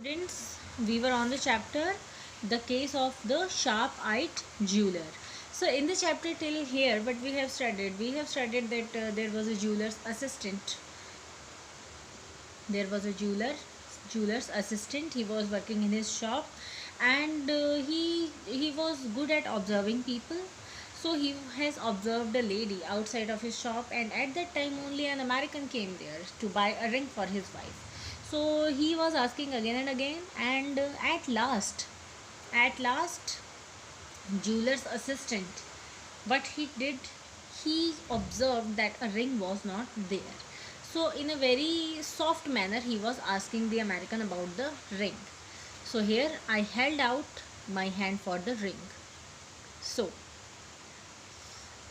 Students, we were on the chapter the case of the sharp-eyed jeweler. So in the chapter till here, what we have studied that there was a jeweler's assistant. There was a jeweler's assistant. He was working in his shop, and he was good at observing people. So he has observed a lady outside of his shop, and at that time only an American came there to buy a ring for his wife. So he was asking again and again, and at last jeweler's assistant, what he did, he observed that a ring was not there. So in a very soft manner he was asking the American about the ring. So here I held out my hand for the ring. So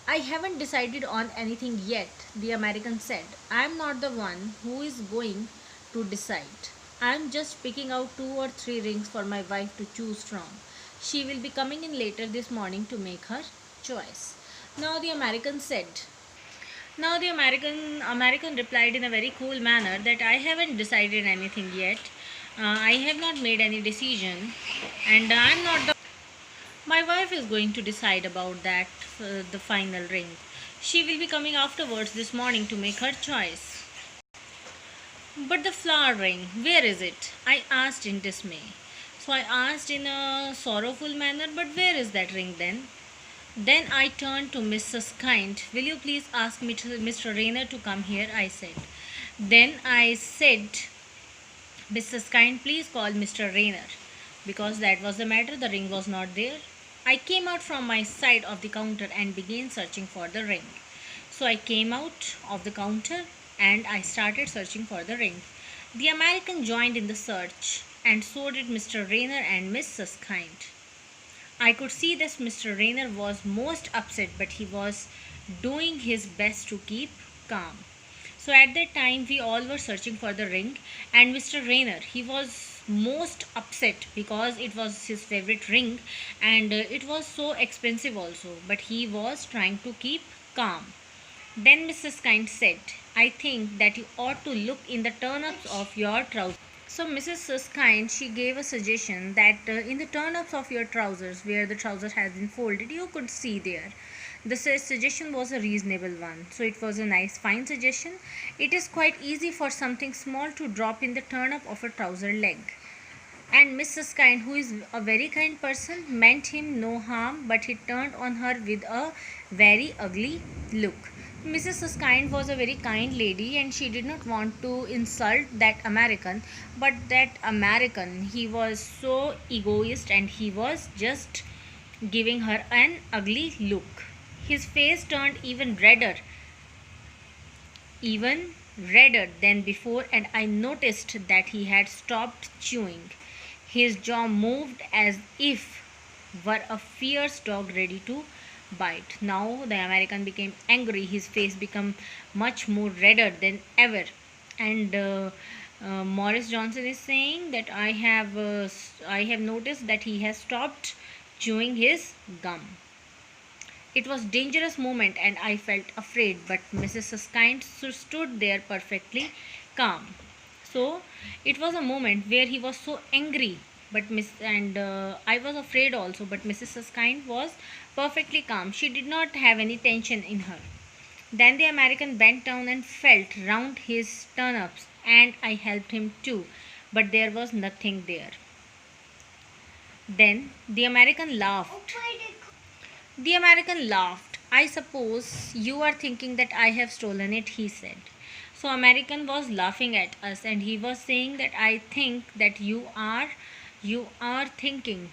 I haven't decided on anything yet, the American said. I'm not the one who is going to decide. I'm just picking out 2 or 3 rings for my wife to choose from. She will be coming in later this morning to make her choice. Now the American said. Now the American replied in a very cool manner that I haven't decided anything yet. I have not made any decision, and I'm not the my wife is going to decide about that, the final ring. She will be coming afterwards this morning to make her choice. But the flower ring, where is it? I asked in dismay. So I asked in a sorrowful manner, but where is that ring then? Then I turned to Mrs. Kind. Will you please ask Mr. Rayner to come here? I said. Then I said, Mrs. Kind, please call Mr. Rayner. Because that was the matter, the ring was not there. I came out from my side of the counter and began searching for the ring. So I came out of the counter and I started searching for the ring. The American joined in the search, and so did Mr. Rayner and Mrs. Kind. I could see that Mr. Rayner was most upset, but he was doing his best to keep calm. So at that time we all were searching for the ring, and Mr. Rayner, he was most upset because it was his favorite ring, and it was so expensive also, but he was trying to keep calm. Then Mrs. Kind said, I think that you ought to look in the turn-ups of your trousers. So Mrs. Kind, she gave a suggestion that in the turn-ups of your trousers, where the trouser has been folded, you could see there. The suggestion was a reasonable one. So it was a nice, fine suggestion. It is quite easy for something small to drop in the turn-up of a trouser leg. And Mrs. Kind, who is a very kind person, meant him no harm, but he turned on her with a very ugly look. Mrs. Kind was a very kind lady, and she did not want to insult that American, but that American, he was so egoist, and he was just giving her an ugly look. His face turned even redder than before, and I noticed that he had stopped chewing. His jaw moved as if were a fierce dog ready to bite. Now the American became angry. His face became much more redder than ever. And Morris Johnson is saying that I have noticed that he has stopped chewing his gum. It was a dangerous moment, and I felt afraid, but Mrs. Kind stood there perfectly calm. So it was a moment where he was so angry, but I was afraid also, but Mrs. Kind was perfectly calm. She did not have any tension in her. Then the American bent down and felt round his turnips, and I helped him too, but there was nothing there. Then the American laughed. The American laughed. I suppose you are thinking that I have stolen it, he said. So American was laughing at us, and he was saying that I think that you are thinking,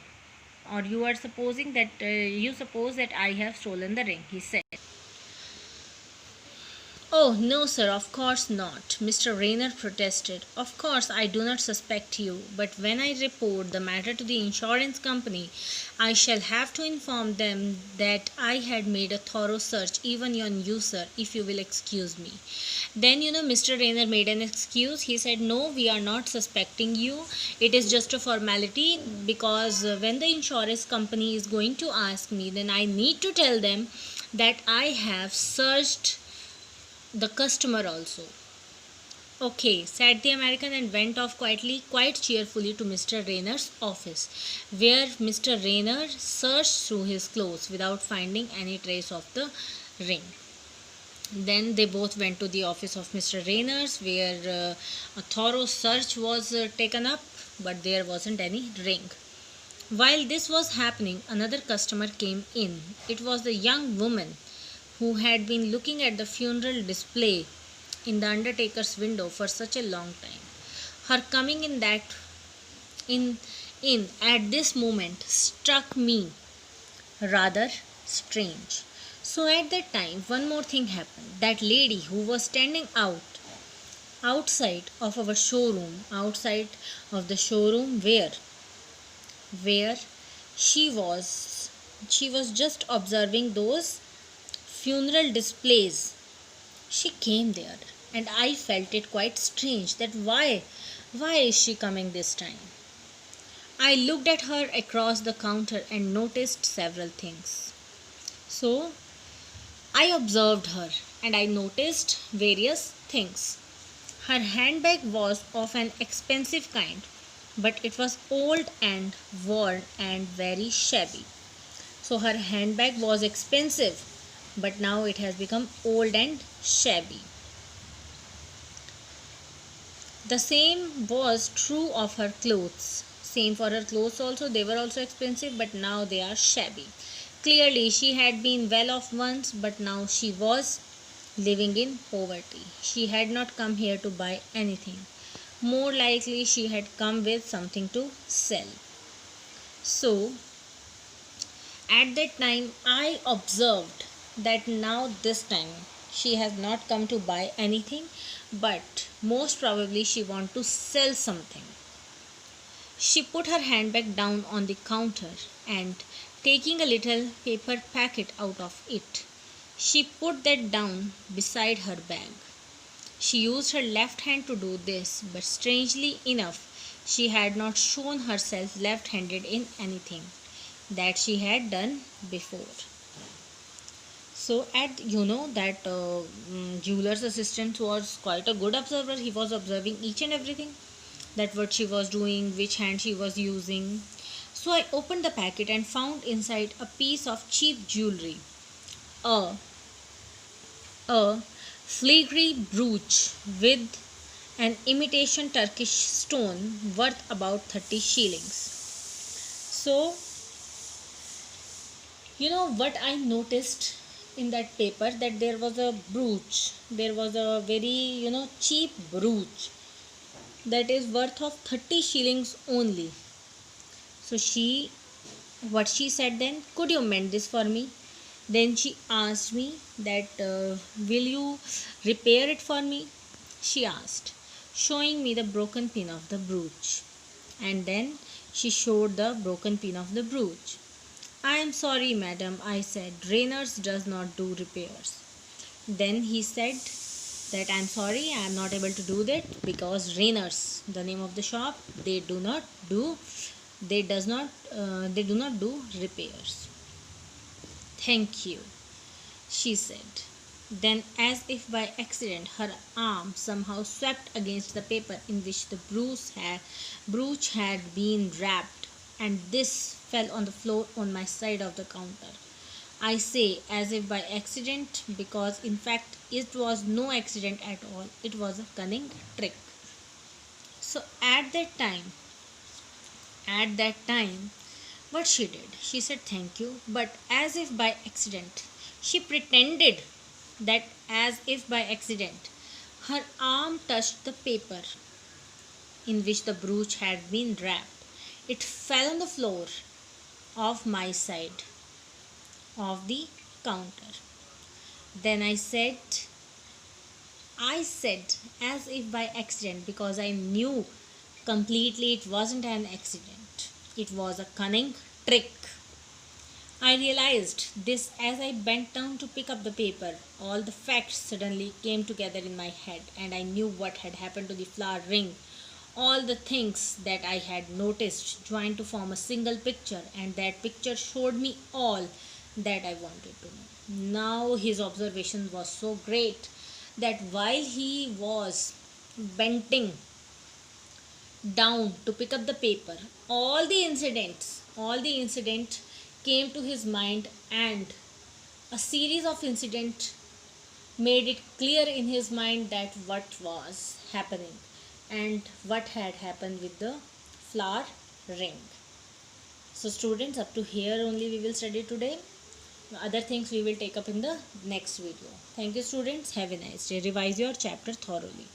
or you are supposing that you suppose that I have stolen the ring, he said. Oh, no, sir, of course not, Mr. Rayner protested. Of course, I do not suspect you, but when I report the matter to the insurance company, I shall have to inform them that I had made a thorough search, even on you, sir, if you will excuse me. Then, Mr. Rayner made an excuse. He said, no, we are not suspecting you. It is just a formality, because when the insurance company is going to ask me, then I need to tell them that I have searched the customer also. Okay, said the American and went off quietly, quite cheerfully to Mr. Rayner's office, where Mr. Rayner searched through his clothes without finding any trace of the ring. Then they both went to the office of Mr. Rayner's, where a thorough search was taken up, but there wasn't any ring. While this was happening, another customer came in. It was the young woman who had been looking at the funeral display in the undertaker's window for such a long time. Her coming in in at this moment struck me rather strange. So at that time, one more thing happened. That lady who was standing outside of our showroom, outside of the showroom where she was just observing those funeral displays. She came there, and I felt it quite strange that why is she coming this time? I looked at her across the counter and noticed several things. So I observed her and I noticed various things. Her handbag was of an expensive kind, but it was old and worn and very shabby. So her handbag was expensive, but now it has become old and shabby. The same was true of her clothes. Same for her clothes also. They were also expensive, but now they are shabby. Clearly, she had been well off once, but now she was living in poverty. She had not come here to buy anything. More likely, she had come with something to sell. So, at that time, I observed that now this time she has not come to buy anything, but most probably she want to sell something. She put her handbag down on the counter and taking a little paper packet out of it, she put that down beside her bag. She used her left hand to do this, but strangely enough, she had not shown herself left handed in anything that she had done before. So, at that jeweler's assistant was quite a good observer. He was observing each and everything, that what she was doing, which hand she was using. So I opened the packet and found inside a piece of cheap jewelry, a a filigree brooch with an imitation Turkish stone worth about 30 shillings. So, what I noticed in that paper, that there was a brooch. There was a very, cheap brooch that is worth of 30 shillings only. So what she said then, could you mend this for me? Then she asked me that, will you repair it for me? She asked, showing me the broken pin of the brooch. And then she showed the broken pin of the brooch. I am sorry, madam, I said. Rayner's does not do repairs. Then he said that I am sorry, I am not able to do that because Rayner's, the name of the shop, they do not do repairs. Thank you, she said. Then, as if by accident, her arm somehow swept against the paper in which the brooch had been wrapped, and this fell on the floor on my side of the counter. I say as if by accident, because in fact it was no accident at all. It was a cunning trick. So at that time, what she did, she said thank you, but as if by accident, she pretended that as if by accident, her arm touched the paper in which the brooch had been wrapped. It fell on the floor of my side of the counter. Then I said as if by accident, because I knew completely it wasn't an accident. It was a cunning trick. I realized this as I bent down to pick up the paper. All the facts suddenly came together in my head, and I knew what had happened to the flower ring. All the things that I had noticed joined to form a single picture, and that picture showed me all that I wanted to know. Now his observation was so great that while he was bending down to pick up the paper, all the incident came to his mind, and a series of incidents made it clear in his mind that what was happening and what had happened with the flower ring. So students, up to here only we will study today. Other things we will take up in the next video. Thank you students. Have a nice day. Revise your chapter thoroughly.